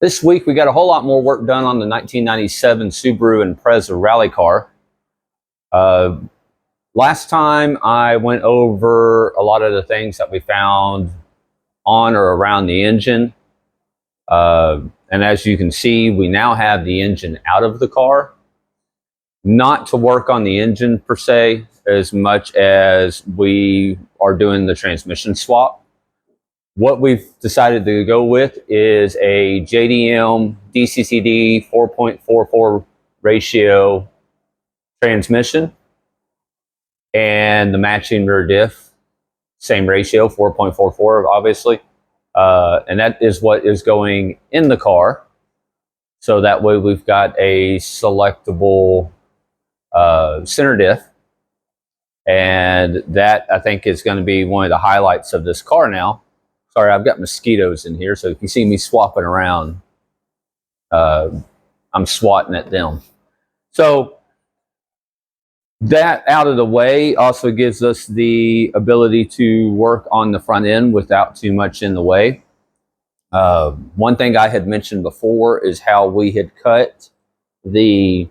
This week we got a whole lot more work done on the 1997 Subaru Impreza rally car. Last time I went over a lot of the things that we found on or around the engine. And as you can see, we now have the engine out of the car. Not to work on the engine per se, as much as we are doing the transmission swap. What we've decided to go with is a JDM DCCD 4.44 ratio transmission and the matching rear diff, same ratio, 4.44 obviously. And that is what is going in the car. So that way we've got a selectable center diff. And that, I think, is going to be one of the highlights of this car now. Sorry, I've got mosquitoes in here, so if you see me swapping around, I'm swatting at them. So that out of the way also gives us the ability to work on the front end without too much in the way. One thing I had mentioned before is how we had cut the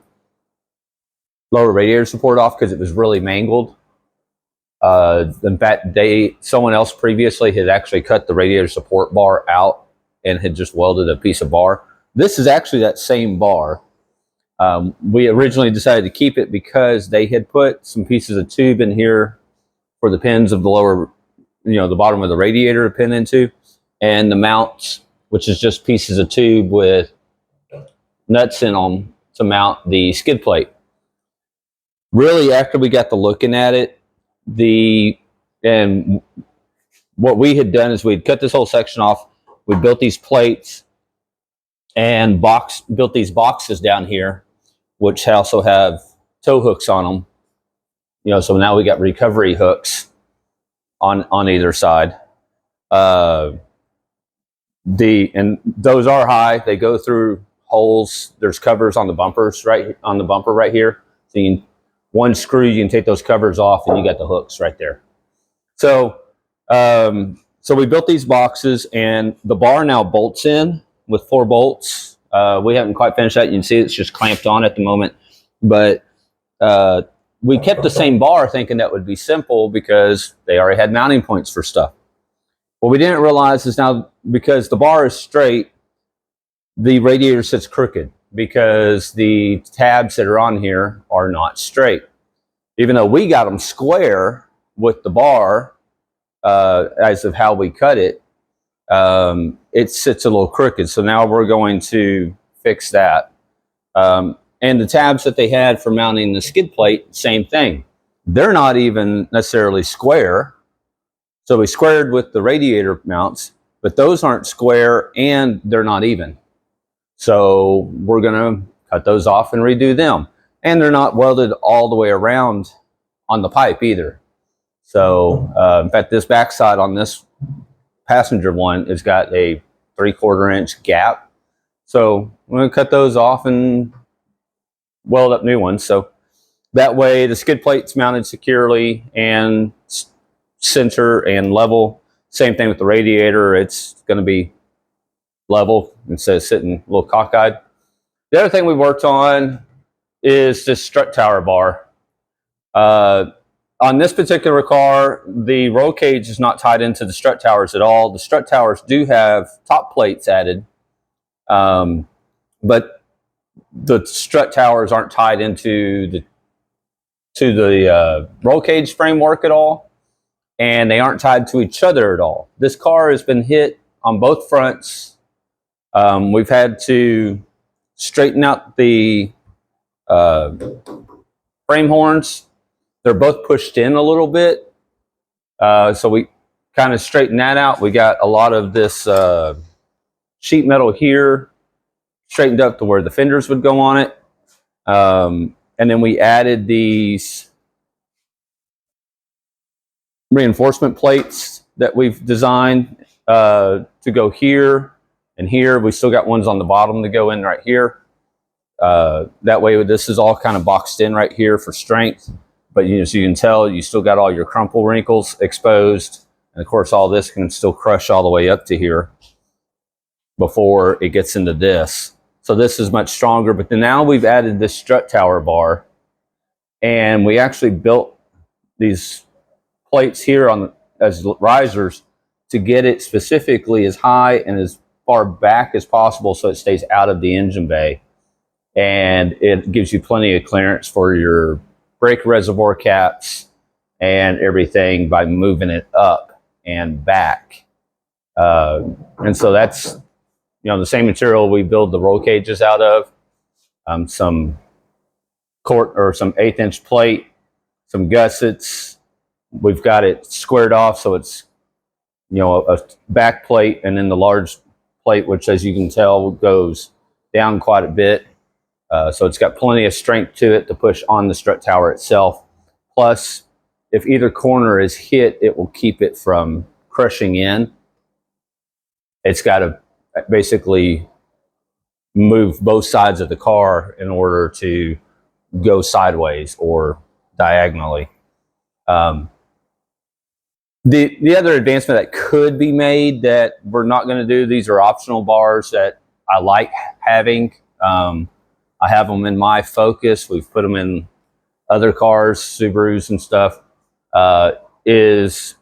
lower radiator support off because it was really mangled. In fact, someone else previously had actually cut the radiator support bar out and had just welded a piece of bar. This is actually that same bar. We originally decided to keep it because they had put some pieces of tube in here for the pins of the lower, the bottom of the radiator to pin into, and the mounts, which is just pieces of tube with nuts in them to mount the skid plate. Really, after we got to looking at it, what we had done is we'd cut this whole section off. We built these plates and built these boxes down here, which also have tow hooks on them. So now we got recovery hooks on either side. And those are high. They go through holes. There's covers on the bumpers on the bumper right here. So one screw, you can take those covers off and you got the hooks right there. So so we built these boxes, and the bar now bolts in with 4 bolts. We haven't quite finished that. You can see it's just clamped on at the moment. But we kept the same bar thinking that would be simple because they already had mounting points for stuff. What we didn't realize is now, because the bar is straight, the radiator sits crooked because the tabs that are on here are not straight. Even though we got them square with the bar, as of how we cut it, it sits a little crooked. So now we're going to fix that. And the tabs that they had for mounting the skid plate, same thing. They're not even necessarily square. So we squared with the radiator mounts, but those aren't square and they're not even. So we're going to cut those off and redo them. And they're not welded all the way around on the pipe either. So in fact, this backside on this passenger one has got a 3/4 inch gap. So I'm going to cut those off and weld up new ones. So that way the skid plate's mounted securely and center and level. Same thing with the radiator. It's going to be level instead of sitting a little cockeyed. The other thing we worked on is this strut tower bar. On this particular car, the roll cage is not tied into the strut towers at all. The strut towers do have top plates added, but the strut towers aren't tied into the roll cage framework at all, and they aren't tied to each other at all. This car has been hit on both fronts. We've had to straighten out the frame horns. They're both pushed in a little bit. So we kind of straightened that out. We got a lot of this sheet metal here straightened up to where the fenders would go on it. And then we added these reinforcement plates that we've designed to go here and here. We still got ones on the bottom to go in right here. That way this is all kind of boxed in right here for strength. But as you can tell, you still got all your crumple wrinkles exposed. And of course, all this can still crush all the way up to here. before it gets into this. So this is much stronger, but then now we've added this strut tower bar, and we actually built these plates here on as risers to get it specifically as high and as far back as possible so it stays out of the engine bay. And it gives you plenty of clearance for your brake reservoir caps and everything by moving it up and back. And so that's, you know, the same material we build the roll cages out of. Some some 1/8 inch plate, some gussets. We've got it squared off so it's, you know, a back plate, and then the large plate, which, as you can tell, goes down quite a bit. So it's got plenty of strength to it to push on the strut tower itself. Plus, if either corner is hit, it will keep it from crushing in. It's got to basically move both sides of the car in order to go sideways or diagonally. The other advancement that could be made that we're not going to do, these are optional bars that I like having. I have them in my Focus. We've put them in other cars, Subarus and stuff, is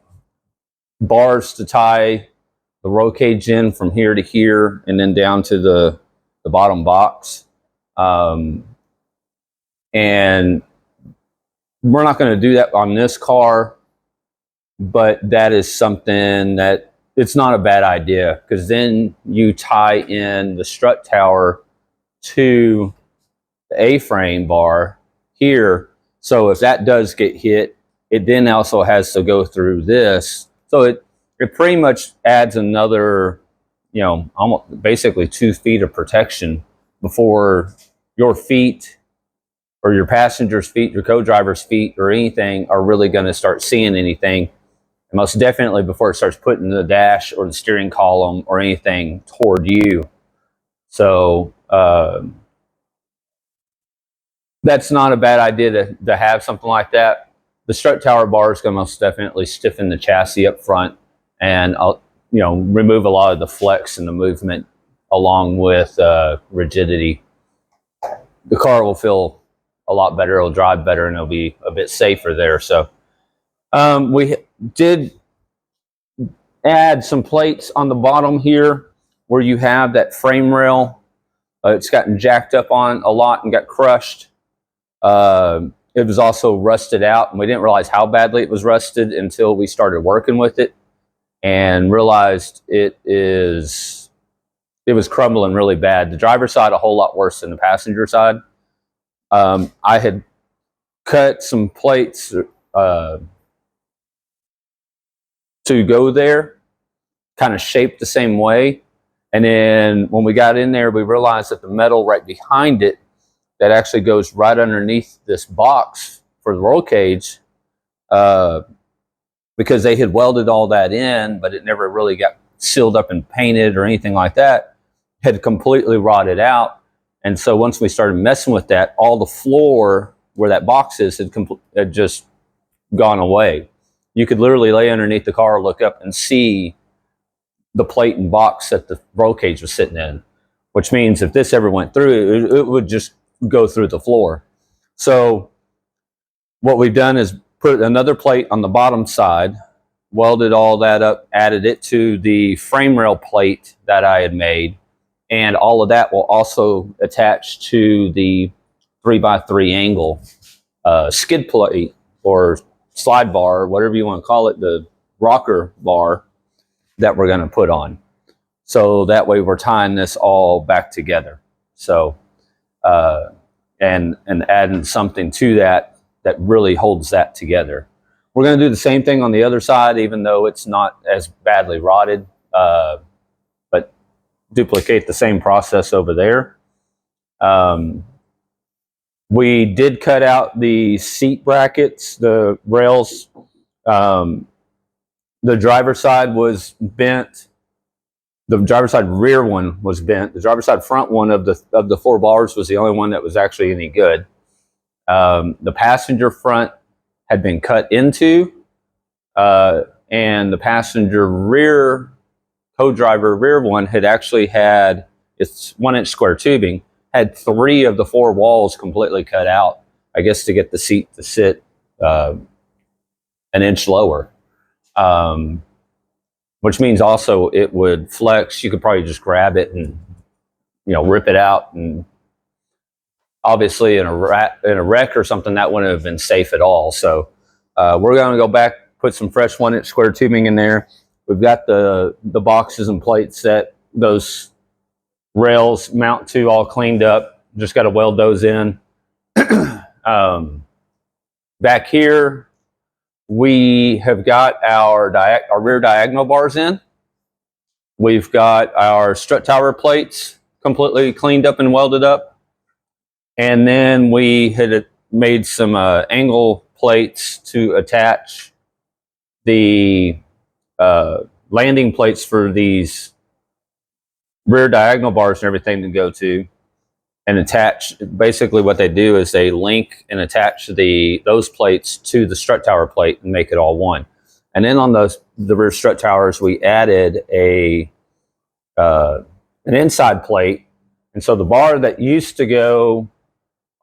bars to tie the roll cage in from here to here and then down to the bottom box. And we're not going to do that on this car, but that is something that it's not a bad idea, because then you tie in the strut tower to the A-frame bar here. So if that does get hit, it then also has to go through this. So it pretty much adds another, you know, almost basically 2 feet of protection before your feet or your passenger's feet, your co-driver's feet, or anything are really going to start seeing anything. And most definitely before it starts putting the dash or the steering column or anything toward you. So that's not a bad idea to have something like that. The strut tower bar is going to most definitely stiffen the chassis up front, and I'll, you know, remove a lot of the flex and the movement along with rigidity. The car will feel a lot better, it'll drive better, and it'll be a bit safer there. So we did add some plates on the bottom here where you have that frame rail. It's gotten jacked up on a lot and got crushed. It was also rusted out, and we didn't realize how badly it was rusted until we started working with it and realized it was crumbling really bad. The driver's side a whole lot worse than the passenger side. I had cut some plates to go there, kind of shaped the same way, and then when we got in there, we realized that the metal right behind it that actually goes right underneath this box for the roll cage, because they had welded all that in, but it never really got sealed up and painted or anything like that, had completely rotted out. And so once we started messing with that, all the floor where that box is had just gone away. You could literally lay underneath the car, look up, and see the plate and box that the roll cage was sitting in, which means if this ever went through, it would just go through the floor. So what we've done is put another plate on the bottom side, welded all that up, added it to the frame rail plate that I had made, and all of that will also attach to the 3x3 angle skid plate or slide bar, whatever you want to call it, the rocker bar that we're going to put on. So that way we're tying this all back together. So and adding something to that really holds that together. We're going to do the same thing on the other side, even though it's not as badly rotted, but duplicate the same process over there. We did cut out the seat brackets, the rails. The driver's side was bent. The driver's side rear one was bent. The driver's side front one of the 4 bars was the only one that was actually any good. The passenger front had been cut into, and the passenger rear co-driver rear one had actually had, it's 1-inch square tubing, had 3 of the 4 walls completely cut out, I guess to get the seat to sit an inch lower. Which means also it would flex. You could probably just grab it and, you know, rip it out. And obviously in a wreck or something, that wouldn't have been safe at all. So we're going to go back, put some fresh 1-inch square tubing in there. We've got the boxes and plates that those rails mount to all cleaned up. Just got to weld those in. Back here, we have got our rear diagonal bars in. We've got our strut tower plates completely cleaned up and welded up. And then we had made some angle plates to attach the landing plates for these rear diagonal bars and everything to go to, and attach. Basically what they do is they link and attach those plates to the strut tower plate and make it all one. And then on the rear strut towers, we added an inside plate. And so the bar that used to go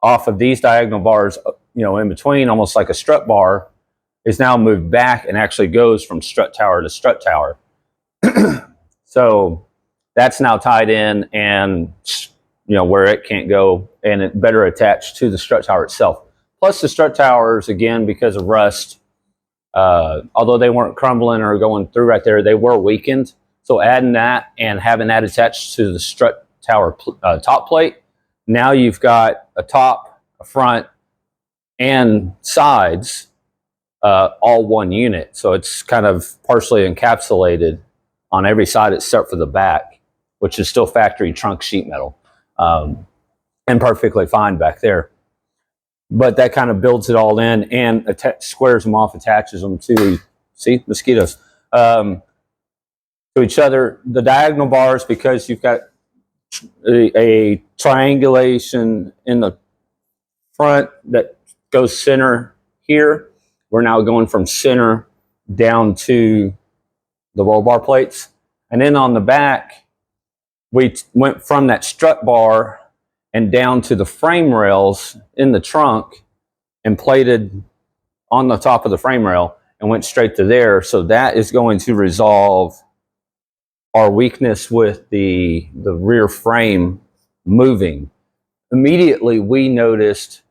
off of these diagonal bars, you know, in between, almost like a strut bar, is now moved back and actually goes from strut tower to strut tower. So that's now tied in, and you know, where it can't go, and it better attached to the strut tower itself. Plus the strut towers, again, because of rust, although they weren't crumbling or going through right there, they were weakened. So adding that and having that attached to the strut tower top plate, now you've got a top, a front, and sides, all one unit. So it's kind of partially encapsulated on every side except for the back, which is still factory trunk sheet metal. And perfectly fine back there. But that kind of builds it all in and squares them off, attaches them to, see, mosquitoes, to each other. The diagonal bars, because you've got a triangulation in the front that goes center here, we're now going from center down to the roll bar plates. And then on the back, we went from that strut bar and down to the frame rails in the trunk and plated on the top of the frame rail and went straight to there. So that is going to resolve our weakness with the rear frame moving. Immediately we noticed,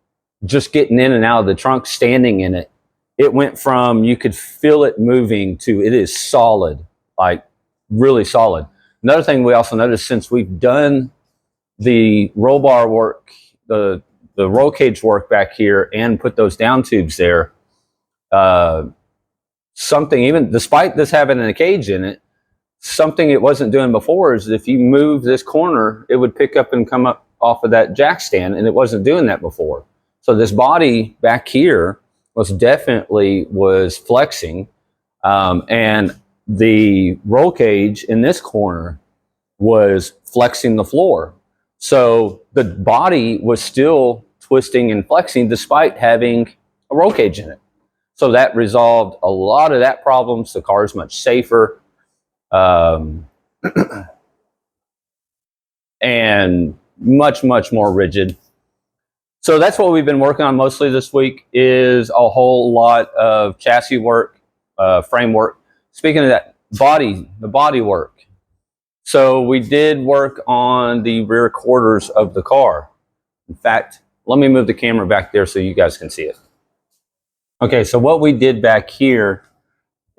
just getting in and out of the trunk, standing in it, it went from you could feel it moving to it is solid, like really solid. Another thing we also noticed, since we've done the roll bar work, the roll cage work back here, and put those down tubes there, something, even despite this having a cage in it, something it wasn't doing before is if you move this corner, it would pick up and come up off of that jack stand, and it wasn't doing that before. So this body back here was flexing, and the roll cage in this corner was flexing the floor. So the body was still twisting and flexing despite having a roll cage in it. So that resolved a lot of that problems. The car is much safer, and much more rigid. So that's what we've been working on mostly this week, is a whole lot of chassis work, frame work. Speaking of that, the body work. So we did work on the rear quarters of the car. In fact, let me move the camera back there so you guys can see it. Okay, so what we did back here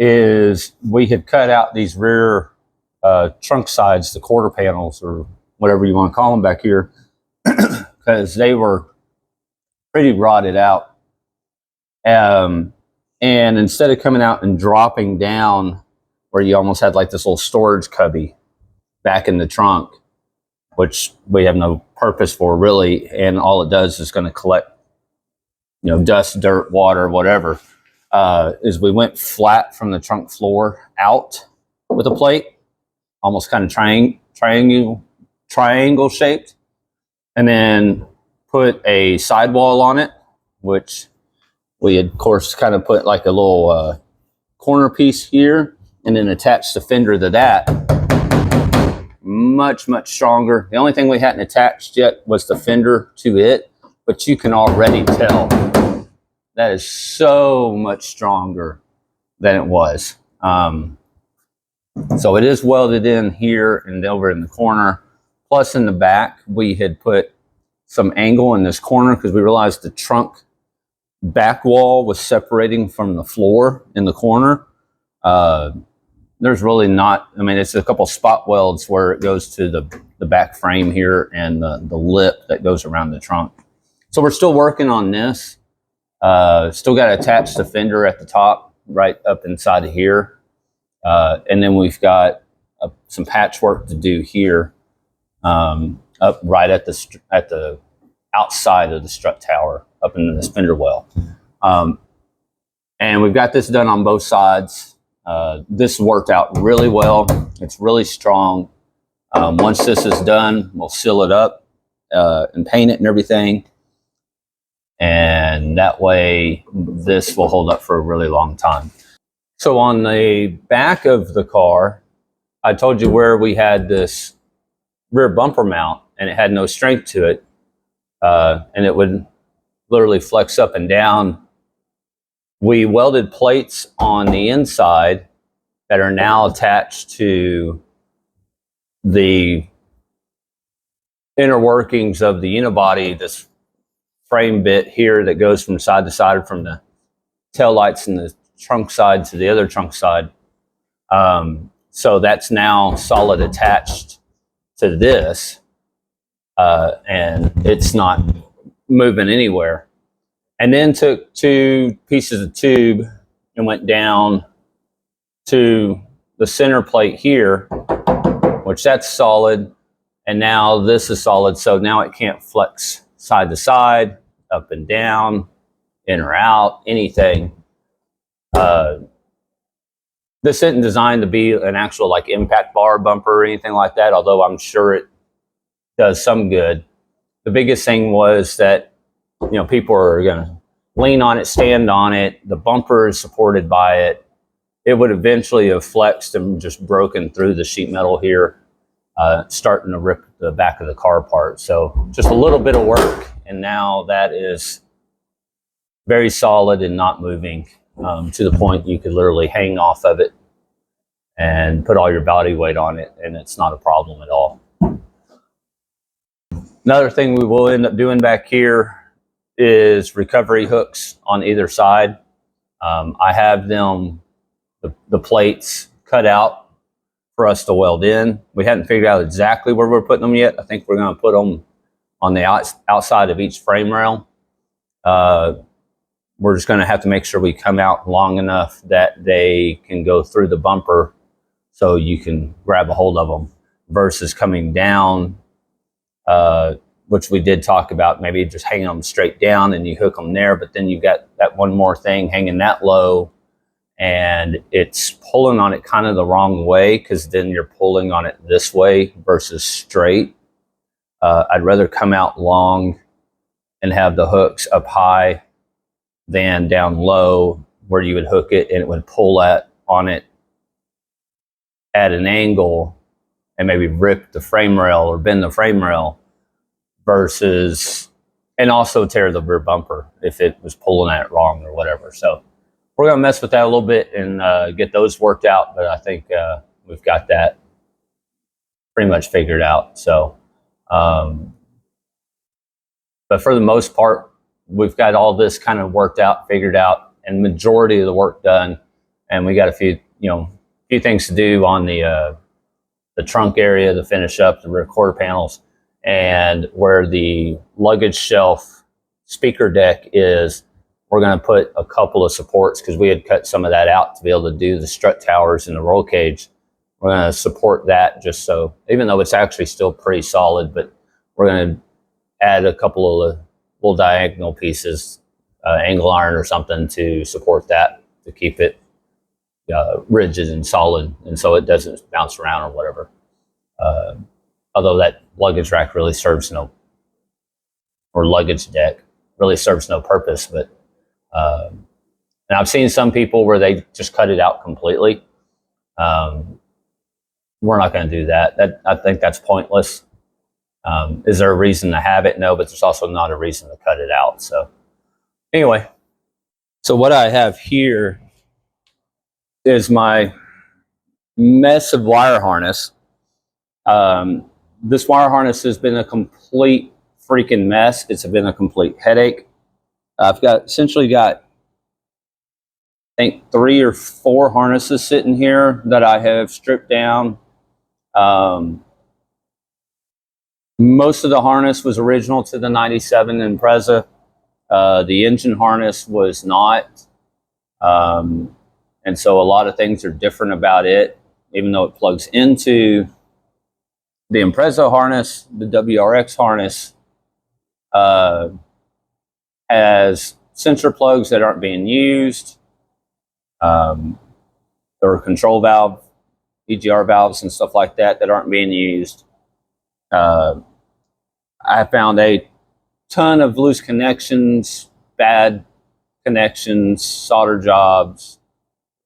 is we had cut out these rear trunk sides, the quarter panels, or whatever you want to call them back here, because they were pretty rotted out. And instead of coming out and dropping down where you almost had like this little storage cubby back in the trunk, which we have no purpose for really, and all it does is going to collect, you know, dust, dirt, water, whatever, is we went flat from the trunk floor out with a plate, almost kind of triangle shaped, and then put a sidewall on it, which we had, of course, kind of put like a little corner piece here, and then attached the fender to that. much, much stronger. The only thing we hadn't attached yet was the fender to it, but you can already tell that is so much stronger than it was. So it is welded in here and over in the corner. Plus in the back, we had put some angle in this corner because we realized the trunk back wall was separating from the floor in the corner. There's really not, I mean, it's a couple spot welds where it goes to the back frame here and the lip that goes around the trunk. So we're still working on this. Still got to attach the fender at the top, right up inside of here. And then we've got some patchwork to do here, up right at the outside of the strut tower, up in the spindle well. And we've got this done on both sides. This worked out really well. It's really strong. Once this is done, we'll seal it up and paint it and everything. And that way, this will hold up for a really long time. So on the back of the car, I told you where we had this rear bumper mount and it had no strength to it. And it would literally flex up and down. We welded plates on the inside that are now attached to the inner workings of the unibody, this frame bit here that goes from side to side from the tail lights and the trunk side to the other trunk side. So that's now solid attached to this, and it's not moving anywhere. And then took 2 pieces of tube and went down to the center plate here, which that's solid. And now this is solid. So now it can't flex side to side, up and down, in or out, anything. This isn't designed to be an actual like impact bar bumper or anything like that, although I'm sure it does some good. The biggest thing was that, you know, people are going to lean on it, stand on it. The bumper is supported by it. It would eventually have flexed and just broken through the sheet metal here, starting to rip the back of the car apart. So just a little bit of work, and now that is very solid and not moving, to the point you could literally hang off of it and put all your body weight on it, and it's not a problem at all. Another thing we will end up doing back here is recovery hooks on either side. I have them, the plates cut out for us to weld in. We hadn't figured out exactly where we're putting them yet. I think we're going to put them on the outside of each frame rail. We're just going to have to make sure we come out long enough that they can go through the bumper so you can grab a hold of them, versus coming down, which we did talk about, maybe just hanging them straight down and you hook them there, but then you got that one more thing hanging that low and it's pulling on it kind of the wrong way, because then you're pulling on it this way versus straight. I'd rather come out long and have the hooks up high than down low, where you would hook it and it would pull on it at an angle and maybe rip the frame rail or bend the frame rail, versus, and also tear the rear bumper if it was pulling at it wrong or whatever. So we're going to mess with that a little bit and get those worked out, but I think we've got that pretty much figured out. So, but for the most part, we've got all this kind of worked out, figured out, and majority of the work done. And we got a few things to do on the trunk area to finish up the rear quarter panels, and where the luggage shelf speaker deck is. We're going to put a couple of supports, because we had cut some of that out to be able to do the strut towers and the roll cage. We're going to support that, just so, even though it's actually still pretty solid, but we're going to add a couple of little diagonal pieces, angle iron or something, to support that, to keep it rigid and solid, and so it doesn't bounce around or whatever. Although that luggage rack really serves no, or luggage deck really serves no purpose, but and I've seen some people where they just cut it out completely. we're not going to do that. I think that's pointless. Is there a reason to have it? No, but there's also not a reason to cut it out. So anyway, so what I have here is my mess of wire harness. This wire harness has been a complete freaking mess. It's been a complete headache. I've essentially got, I think, 3 or 4 harnesses sitting here that I have stripped down. Most of the harness was original to the 97 Impreza. The engine harness was not. And so a lot of things are different about it, even though it plugs into the Impreza harness. The WRX harness has sensor plugs that aren't being used. There are control valve, EGR valves and stuff like that that aren't being used. I found a ton of loose connections, bad connections, solder jobs,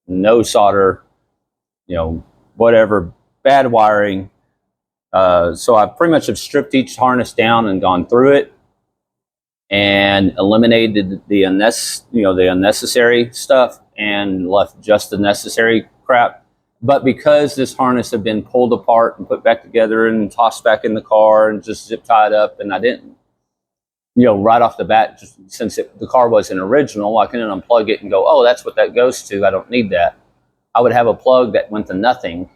no solder, whatever, bad wiring. So I pretty much have stripped each harness down and gone through it and eliminated the unnecessary stuff and left just the necessary crap. But because this harness had been pulled apart and put back together and tossed back in the car and just zip tied up, and I didn't, right off the bat, just since the car wasn't original, I couldn't unplug it and go, oh, that's what that goes to. I don't need that. I would have a plug that went to nothing,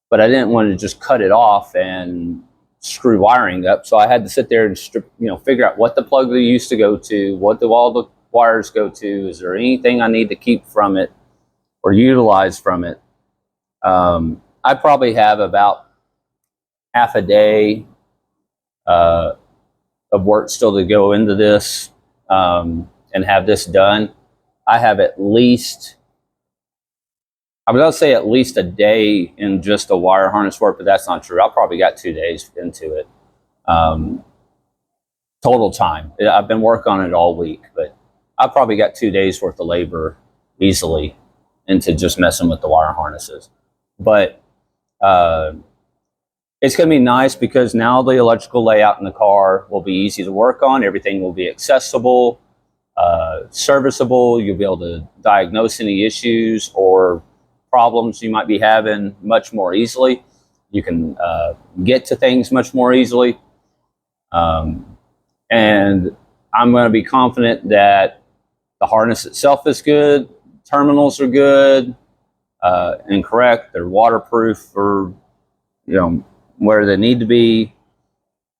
but I didn't want to just cut it off and screw wiring up. So I had to sit there and strip, figure out what the plug they used to go to, what do all the wires go to, is there anything I need to keep from it or utilize from it. I probably have about half a day of work still to go into this and have this done. I have at least, I was going to say at least a day in just the wire harness work, but that's not true. I probably got 2 days into it. Total time. I've been working on it all week, but I probably got 2 days worth of labor easily into just messing with the wire harnesses. But it's going to be nice because now the electrical layout in the car will be easy to work on. Everything will be accessible, serviceable. You'll be able to diagnose any issues or problems you might be having much more easily. You can get to things much more easily. And I'm going to be confident that the harness itself is good, terminals are good and correct, they're waterproof for where they need to be,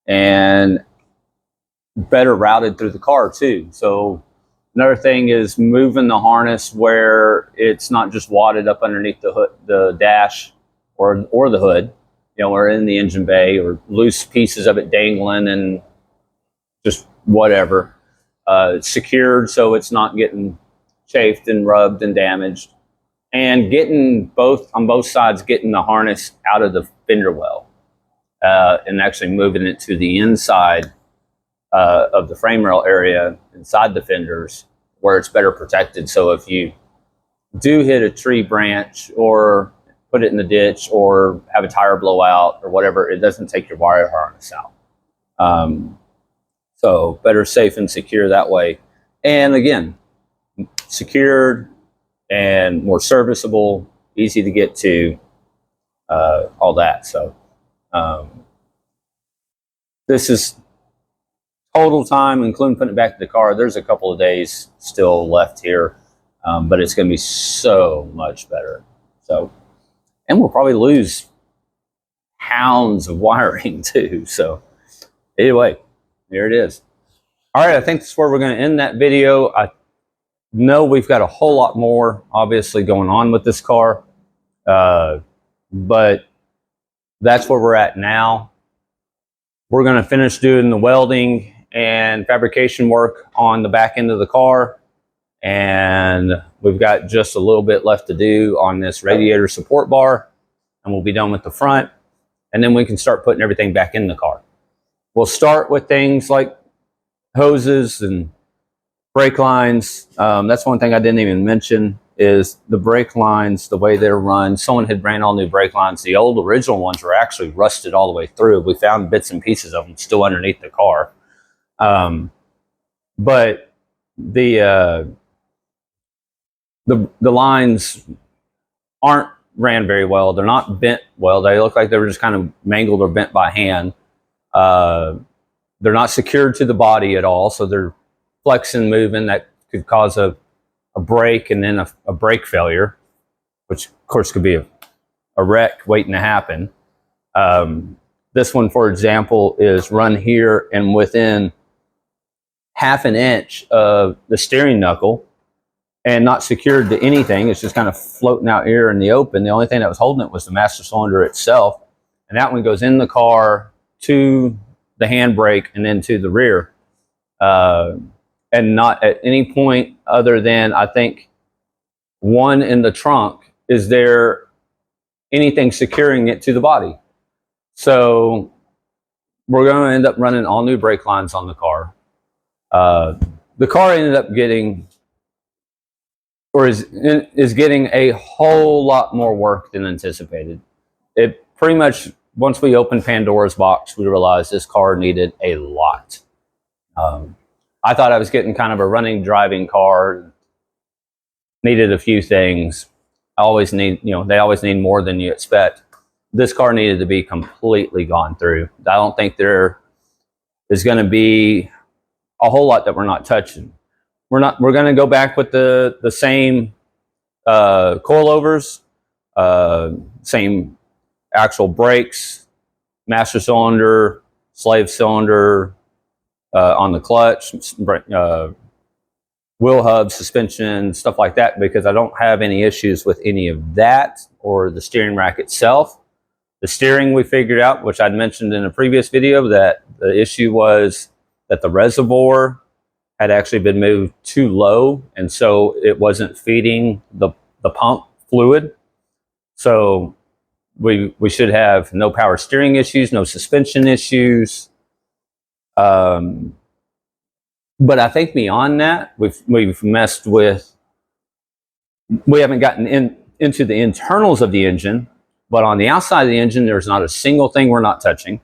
and better routed through the car too. So another thing is moving the harness where it's not just wadded up underneath the hood, the dash, or the hood, or in the engine bay, or loose pieces of it dangling and just whatever. Secured so it's not getting chafed and rubbed and damaged, and getting on both sides, getting the harness out of the fender well and actually moving it to the inside of the frame rail area inside the fenders where it's better protected. So if you do hit a tree branch or put it in the ditch or have a tire blowout or whatever, it doesn't take your wire harness out. So better safe and secure that way. And again, secured and more serviceable, easy to get to, all that. So this is total time, including putting it back to the car. There's a couple of days still left here, but it's going to be so much better. So, and we'll probably lose pounds of wiring too. So anyway, there it is. All right, I think that's where we're going to end that video. I know we've got a whole lot more obviously going on with this car, but that's where we're at now. We're going to finish doing the welding and fabrication work on the back end of the car, and we've got just a little bit left to do on this radiator support bar, and we'll be done with the front, and then we can start putting everything back in the car. We'll start with things like hoses and brake lines. That's one thing I didn't even mention. is the brake lines, the way they're run. Someone had ran all new brake lines. The old original ones were actually rusted all the way through. We found bits and pieces of them still underneath the car. But the lines aren't ran very well. They're not bent well. They look like they were just kind of mangled or bent by hand. They're not secured to the body at all, so they're flexing, moving. That could cause a break and then a brake failure, which of course could be a wreck waiting to happen. This one, for example, is run here and within half an inch of the steering knuckle and not secured to anything. It's just kind of floating out here in the open. The only thing that was holding it was the master cylinder itself. And that one goes in the car to the handbrake and then to the rear. And not at any point other than, I think, one in the trunk, is there anything securing it to the body. So we're going to end up running all new brake lines on the car. The car ended up getting, or is getting, a whole lot more work than anticipated. It pretty much, once we opened Pandora's box, we realized this car needed a lot. I thought I was getting kind of a running, driving car. Needed a few things. I always need, they always need more than you expect. This car needed to be completely gone through. I don't think there is going to be a whole lot that we're not touching. We're going to go back with the same coilovers, same actual brakes, master cylinder, slave cylinder, on the clutch, wheel hub, suspension, stuff like that, because I don't have any issues with any of that, or the steering rack itself. The steering we figured out, which I'd mentioned in a previous video, that the issue was that the reservoir had actually been moved too low, and so it wasn't feeding the pump fluid. So we should have no power steering issues, no suspension issues. But I think beyond that, we've messed with, we haven't gotten into the internals of the engine, but on the outside of the engine, there's not a single thing we're not touching.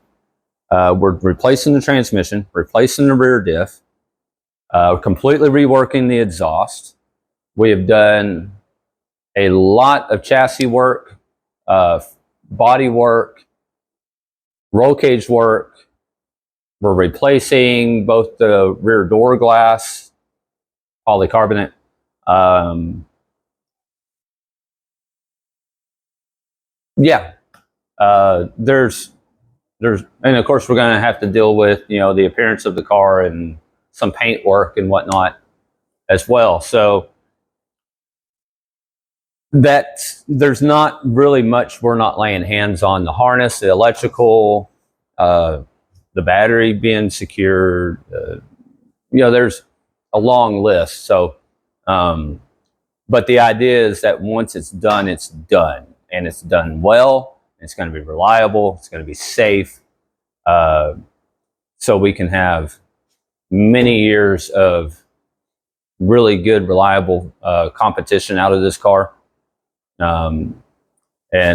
We're replacing the transmission, replacing the rear diff, completely reworking the exhaust. We have done a lot of chassis work, body work, roll cage work. We're replacing both the rear door glass, polycarbonate. And of course we're going to have to deal with, the appearance of the car and some paint work and whatnot as well. So that there's not really much we're not laying hands on. The harness, the electrical, the battery being secured, there's a long list. So, but the idea is that once it's done, and it's done well. It's going to be reliable. It's going to be safe. So we can have many years of really good, reliable competition out of this car. And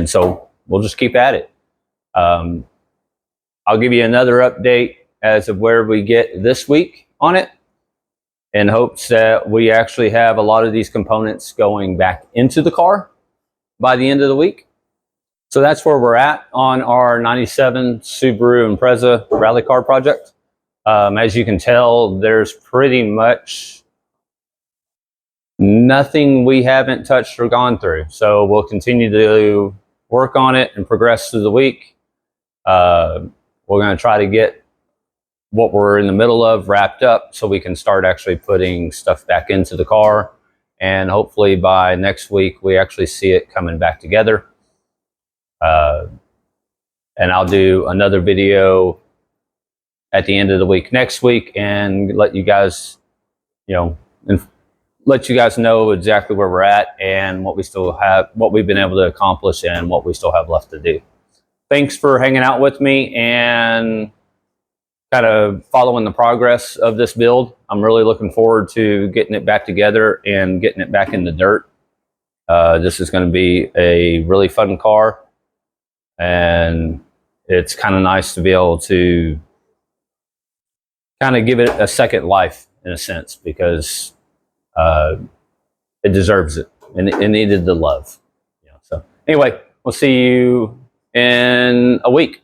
so we'll just keep at it. I'll give you another update as of where we get this week on it, in hopes that we actually have a lot of these components going back into the car by the end of the week. So that's where we're at on our 97 Subaru Impreza rally car project. As you can tell, there's pretty much nothing we haven't touched or gone through. So we'll continue to work on it and progress through the week. We're going to try to get what we're in the middle of wrapped up so we can start actually putting stuff back into the car. And hopefully by next week, we actually see it coming back together. And I'll do another video at the end of the week next week and let you guys, let you guys know exactly where we're at and what we still have, what we've been able to accomplish and what we still have left to do. Thanks for hanging out with me and kind of following the progress of this build. I'm really looking forward to getting it back together and getting it back in the dirt. This is going to be a really fun car, and it's kind of nice to be able to kind of give it a second life in a sense, because it deserves it, and it needed the love. So anyway, we'll see you in a week.